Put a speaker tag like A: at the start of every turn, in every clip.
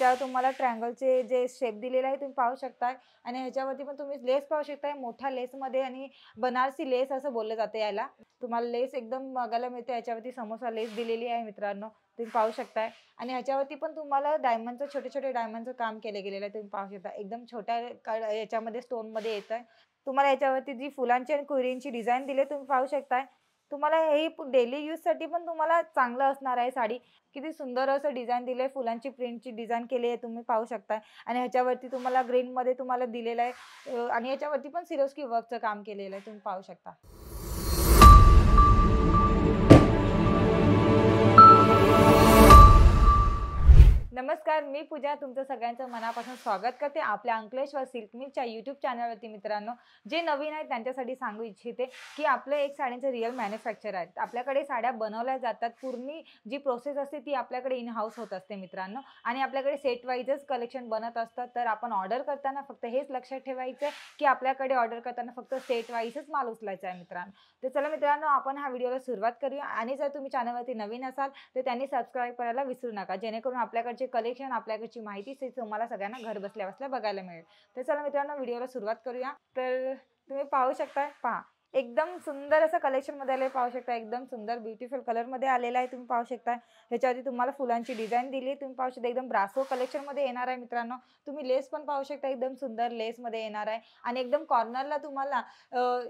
A: ह्याच्यावर तुम्हाला ट्रायंगलचे जे शेप दिलेला आहे तुम्ही पाहू शकताय आणि ह्याच्यावरती पण तुम्ही लेस पाहू शकताय. मोठा लेसमध्ये आणि बनारसी लेस असं बोललं जाते याला. तुम्हाला लेस एकदम बघायला मिळते. ह्याच्यावरती समोसा लेस दिलेली आहे मित्रांनो, तुम्ही पाहू शकताय. आणि ह्याच्यावरती पण तुम्हाला डायमंडचं छोटे-छोटे डायमंडचं काम केलं गेलेलं आहे. तुम्ही पाहू शकता. एकदम छोट्या याच्यामध्ये स्टोनमध्ये येतंय. तुम्हाला याच्यावरती जी फुलांची आणि कोरींची डिझाइन दिली तुम्ही पाहू शकताय. तुम्हाला हे डेली यूजसाठी पण तुम्हाला चांगलं असणार आहे साडी. किती सुंदर असं डिझाइन दिलंय. फुलांची प्रिंटची डिझाइन केली आहे तुम्ही पाहू शकताय. आणि ह्याच्यावरती तुम्हाला ग्रीनमध्ये तुम्हाला दिलेलं आहे आणि ह्याच्यावरती पण सिरोस्की वर्कचं काम केलेलं आहे. तुम्ही पाहू शकता. नमस्कार, मी पूजा तुमचं सगळ्यांचं मनापासून स्वागत करते आपल्या अंकलेश्वर सिल्क मिलच्या यूट्यूब चॅनलवरती. मित्रांनो, जे नवीन आहेत त्यांच्यासाठी सांगू इच्छिते की आपलं एक साड्यांचं रिअल मॅन्युफॅक्चर आहे. आपल्याकडे साड्या बनवल्या जातात. पूर्ण जी प्रोसेस असते ती आपल्याकडे इन हाऊस होत असते मित्रांनो. आणि आपल्याकडे सेट वाईजच कलेक्शन बनत असतात. तर आपण ऑर्डर करताना फक्त हेच लक्षात ठेवायचं की आपल्याकडे ऑर्डर करताना फक्त सेट वाईजच माल उचलायचा आहे मित्रांनो. तर चला मित्रांनो, आपण हा व्हिडिओला सुरुवात करूया. आणि जर तुम्ही चॅनलवरती नवीन असाल तर त्यांनी सबस्क्राईब करायला विसरू नका, जेणेकरून आपल्याकडचे कलेक्शन, आपल्याकडची माहिती तुम्हाला सगळ्यांना घर बसल्या बसल्या बघायला मिळेल. तर चला मित्रांनो, व्हिडिओला सुरुवात करूया. तर तुम्ही पाहू शकता, पहा एकदम सुंदर असं कलेक्शन मध्ये आले. पाहू शकता एकदम सुंदर ब्युटिफुल कलर मध्ये आलेला आहे. तुम्ही पाहू शकता ह्याच्यावरती तुम्हाला फुलांची डिझाइन दिली. तुम्ही पाहू शकता एकदम ब्रासो कलेक्शन मध्ये येणार आहे मित्रांनो. तुम्ही लेस पण पाहू शकता, एकदम सुंदर लेस मध्ये येणार आहे. आणि एकदम कॉर्नरला तुम्हाला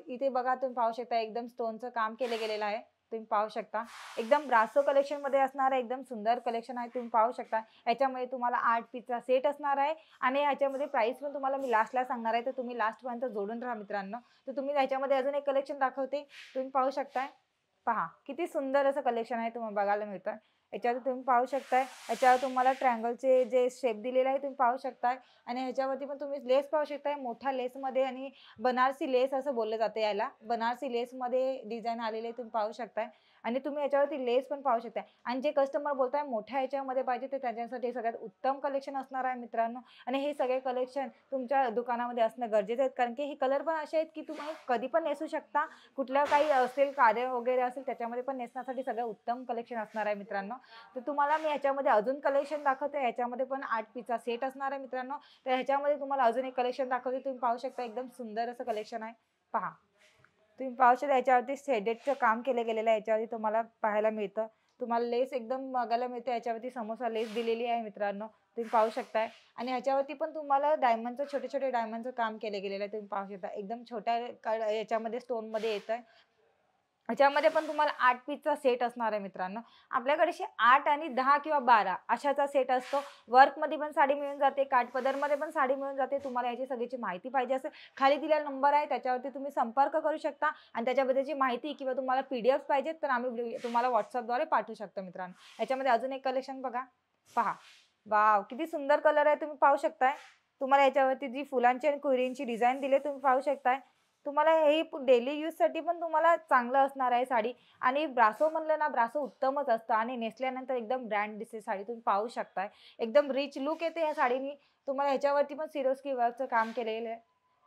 A: इथे बघा, तुम्ही पाहू शकता एकदम स्टोनचं काम केलं गेलेलं आहे. तुम्ही पाहू शकता एकदम ब्रासो कलेक्शन मध्ये असणार आहे. एकदम सुंदर कलेक्शन आहे. तुम्ही पाहू शकता याच्यामध्ये तुम्हाला 8 पीसचा सेट असणार आहे. आणि याच्यामध्ये प्राइस पण तुम्हाला मी लास्टला सांगणार आहे, तर तुम्ही लास्ट पर्यंत जोडून राहा मित्रांनो. तर तुम्ही याच्यामध्ये अजून एक कलेक्शन दाखवते. तुम्ही पाहू शकताय, पहा किती सुंदर असं कलेक्शन आहे तुम्हाला बघायला मिळतं. याच्यावर तुम्ही पाहू शकताय, याच्यावर तुम्हाला ट्रायंगलचे जे शेप दिलेले आहे तुम्ही पाहू शकताय. आणि ह्याच्यावरती पण तुम्ही लेस पाहू शकताय. मोठा लेसमध्ये आणि बनारसी लेस असं बोललं जाते याला. बनारसी लेसमध्ये डिझाइन आलेली आहे तुम्ही पाहू शकताय. आणि तुम्ही याच्यावरती लेस पण पाहू शकताय. आणि जे कस्टमर बोलताय मोठ्या ह्याच्यामध्ये पाहिजे, ते त्याच्यासाठी सगळ्यात उत्तम कलेक्शन असणार आहे मित्रांनो. आणि हे सगळे कलेक्शन तुमच्या दुकानामध्ये असणं गरजेचं आहे, कारण की हे कलर पण असे आहेत की तुम्ही कधी पण नेसू शकता. कुठलं काही असेल, कार्य वगैरे असेल त्याच्यामध्ये पण नेसण्यासाठी सगळं उत्तम कलेक्शन असणार आहे मित्रांनो. तर तुम्हाला मी ह्याच्यामध्ये अजून कलेक्शन दाखवते. ह्याच्यामध्ये पण 8 पीसचा सेट असणार आहे मित्रांनो. तर ह्याच्यामध्ये तुम्हाला अजून एक कलेक्शन दाखवते. तुम्ही पाहू शकता एकदम सुंदर असं कलेक्शन आहे. पहा, तुम्ही पाहू शकता याच्यावरती शेडेडचं काम केलं गेलेलं आहे. याच्यावरती तुम्हाला पाहायला मिळतं. तुम्हाला लेस एकदम बघायला मिळते. याच्यावरती समोसा लेस दिलेली आहे मित्रांनो, तुम्ही पाहू शकताय. आणि ह्याच्यावरती पण तुम्हाला डायमंडचं छोटे-छोटे डायमंडचं काम केलं गेलेलं आहे. तुम्ही पाहू शकता एकदम छोट्या याच्यामध्ये स्टोनमध्ये येतंय. ह्याच्यामध्ये पण तुम्हाला 8 पीसचा सेट असणार आहे मित्रांनो. आपल्याकडे असे 8 आणि 10 किंवा 12 अशाचा सेट असतो. वर्कमध्ये पण साडी मिळून जाते, काठपदरमध्ये पण साडी मिळून जाते. तुम्हाला याची सगळीची माहिती पाहिजे असेल, खाली दिलेला नंबर आहे त्याच्यावरती तुम्ही संपर्क करू शकता. आणि त्याच्याबद्दलची माहिती किंवा तुम्हाला PDF पाहिजेत तर आम्ही तुम्हाला WhatsAppद्वारे पाठवू शकतो मित्रांनो. याच्यामध्ये अजून एक कलेक्शन बघा, पहा. वॉव! किती सुंदर कलर आहे तुम्ही पाहू शकताय. तुम्हाला याच्यावरती जी फुलांची आणि कोरींची डिझाइन दिली तुम्ही पाहू शकताय. तुम्हाला हे डेली यूजसाठी पण तुम्हाला चांगलं असणार आहे साडी. आणि ब्रासो म्हणलं ना, ब्रासो उत्तमच असतं आणि नेसल्यानंतर एकदम ब्रँड दिसते साडी. तुम्ही पाहू शकताय एकदम रिच लुक येते या साडीनी. तुम्हाला ह्याच्यावरती पण सिरोस्की वर्कचं काम केलेलं आहे.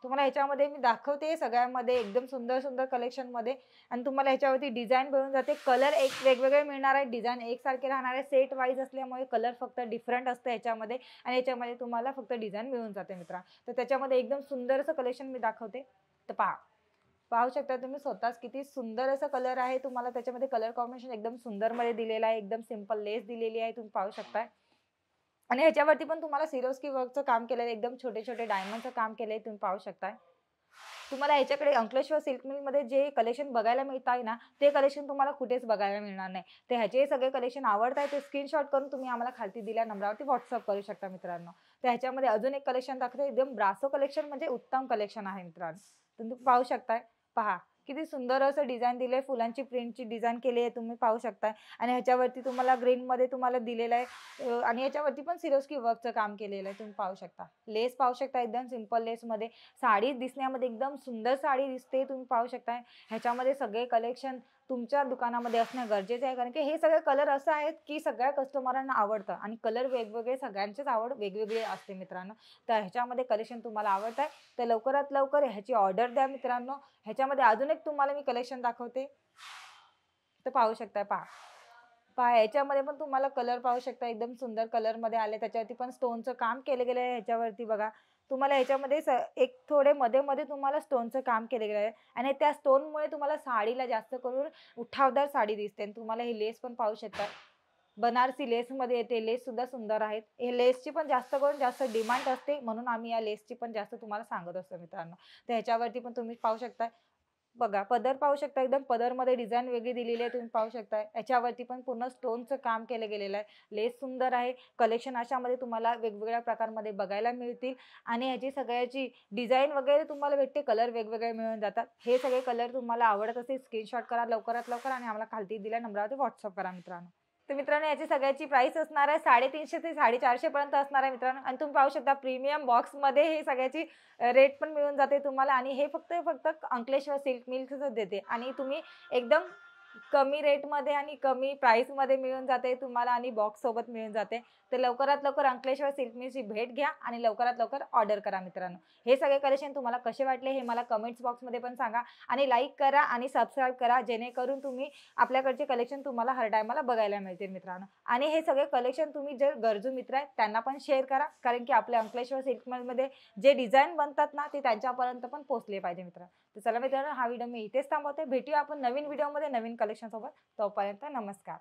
A: तुम्हाला ह्याच्यामध्ये मी दाखवते सगळ्यामध्ये एकदम सुंदर सुंदर कलेक्शनमध्ये. आणि तुम्हाला ह्याच्यावरती डिझाइन मिळून जाते. कलर एक वेगवेगळे मिळणार आहे. डिझाइन एकसारखे राहणार आहे. सेट वाईज असल्यामुळे कलर फक्त डिफरंट असतं ह्याच्यामध्ये. आणि ह्याच्यामध्ये तुम्हाला फक्त डिझाइन मिळून जाते मित्रांनो. तर त्याच्यामध्ये एकदम सुंदर असं कलेक्शन मी दाखवते. तर पहा, पाहू शकता तुम्ही स्वतःच किती सुंदर असा कलर आहे. तुम्हाला त्याच्यामध्ये कलर कॉम्बिनेशन एकदम सुंदर मध्ये दिलेला आहे. एकदम सिंपल लेस दिलेली आहे तुम्ही पाहू शकताय. आणि ह्याच्यावरती पण तुम्हाला सिरोस्की वर्कचं काम केलेलं आहे. एकदम छोटे छोटे डायमंडचं काम केलंय तुम्ही पाहू शकताय. तुम्हाला ह्याच्याकडे अंकलेश्वर सिल्क मिलमध्ये जे कलेक्शन बघायला मिळत आहे ना, ते कलेक्शन तुम्हाला कुठेच बघायला मिळणार नाही. तर ह्याचे सगळे कलेक्शन आवडत आहे ते स्क्रीनशॉट करून तुम्ही आम्हाला खालती दिलेल्या नंबरावरती WhatsApp करू शकता मित्रांनो. तर ह्याच्यामध्ये अजून एक कलेक्शन दाखवते. एकदम ब्रासो कलेक्शन म्हणजे उत्तम कलेक्शन आहे मित्रांनो. तुम्ही पाहू शकताय, पहा किती सुंदर असं डिझाइन दिलंय. फुलांची प्रिंटची डिझाइन केली आहे तुम्ही पाहू शकताय. आणि ह्याच्यावरती तुम्हाला ग्रीनमध्ये तुम्हाला दिलेलं आहे आणि ह्याच्यावरती पण सिरोस्की वर्कचं काम केलेलं आहे तुम्ही पाहू शकता. लेस पाहू शकता एकदम सिंपल लेसमध्ये. साडी दिसण्यामध्ये एकदम सुंदर साडी दिसते तुम्ही पाहू शकताय. ह्याच्यामध्ये सगळे कलेक्शन तुमच्या दुकानामध्ये असणं गरजेचं आहे, कारण की हे सगळे कलर असं आहेत की सगळ्या कस्टमरांना आवडतं. आणि कलर वेगवेगळे, सगळ्यांचीच आवड वेगवेगळी असते मित्रांनो. तर ह्याच्यामध्ये कलेक्शन तुम्हाला आवडत आहे तर लवकरात लवकर ह्याची ऑर्डर द्या मित्रांनो. ह्याच्यामध्ये अजून एक तुम्हाला मी कलेक्शन दाखवते. तर पाहू शकताय, पहा पहा याच्यामध्ये पण तुम्हाला कलर पाहू शकता, एकदम सुंदर कलरमध्ये आले. त्याच्यावरती पण स्टोनचं काम केलं गेलं आहे ह्याच्यावरती बघा. तुम्हाला ह्याच्यामध्ये एक थोडे मध्ये-मध्ये तुम्हाला स्टोनचं काम केलं गेलं आहे आणि त्या स्टोनमुळे तुम्हाला साडीला जास्त करून उठावदार साडी दिसते आणि तुम्हाला ही लेस पण पाहू शकता. बनारसी लेसमध्ये येते. लेससुद्धा सुंदर आहेत. हे लेसची पण जास्त करून जास्त डिमांड असते म्हणून आम्ही या लेसची पण जास्त तुम्हाला सांगत असतो मित्रांनो. तर ह्याच्यावरती पण तुम्ही पाहू शकता. बघा पदर पाहू शकता, एकदम पदरमध्ये डिझाइन वेगळी दिलेली आहे तुम्ही पाहू शकता. याच्यावरती पण पूर्ण स्टोनचं काम केलं गेलेलं आहे. लेस सुंदर आहे. कलेक्शन अशामध्ये तुम्हाला वेगवेगळ्या प्रकारमध्ये बघायला मिळतील आणि ह्याची सगळ्याची डिझाइन वगैरे तुम्हाला भेटते. कलर वेगवेगळे मिळून जातात. हे सगळे कलर तुम्हाला आवडत असेल स्क्रीनशॉट करा लवकरात लवकर आणि आम्हाला खालती दिलेल्या नंबरवरती WhatsApp करा मित्रांनो. तर मित्रांनो याची सगळ्याची प्राइस असणार आहे 350 ते 450 पर्यंत असणार आहे मित्रांनो आणि तुम्ही पाहू शकता प्रीमियम बॉक्समध्ये हे सगळ्याची रेट पण मिळून जाते तुम्हाला आणि हे फक्त अंकलेश्वर सिल्क मिल्कच देते आणि तुम्ही एकदम कमी रेटमध्ये आणि कमी प्राईसमध्ये मिळून जाते तुम्हाला आणि बॉक्ससोबत मिळून जाते. तर लवकरात लवकर अंकलेश्वर सिल्क मिलची भेट घ्या आणि लवकरात लवकर ऑर्डर करा मित्रांनो. हे सगळे कलेक्शन तुम्हाला कसे वाटले हे मला कमेंट्स बॉक्समध्ये पण सांगा आणि लाईक करा आणि सबस्क्राईब करा जेणेकरून तुम्ही आपल्याकडचे कलेक्शन तुम्हाला हर टायमाला बघायला मिळतील मित्रांनो. आणि हे सगळे कलेक्शन तुम्ही जे गरजू मित्र आहेत त्यांना पण शेअर करा कारण की आपल्या अंकलेश्वर सिल्क मिलमध्ये जे डिझाइन बनतात ना ते त्यांच्यापर्यंत पण पोहोचले पाहिजे मित्रांनो. तर चला मित्रांनो हा व्हिडिओ मी इथेच थांबवते. भेटूया आपण नवीन व्हिडिओमध्ये नवीन कलेक्शन सोबत. तोपर्यंत नमस्कार.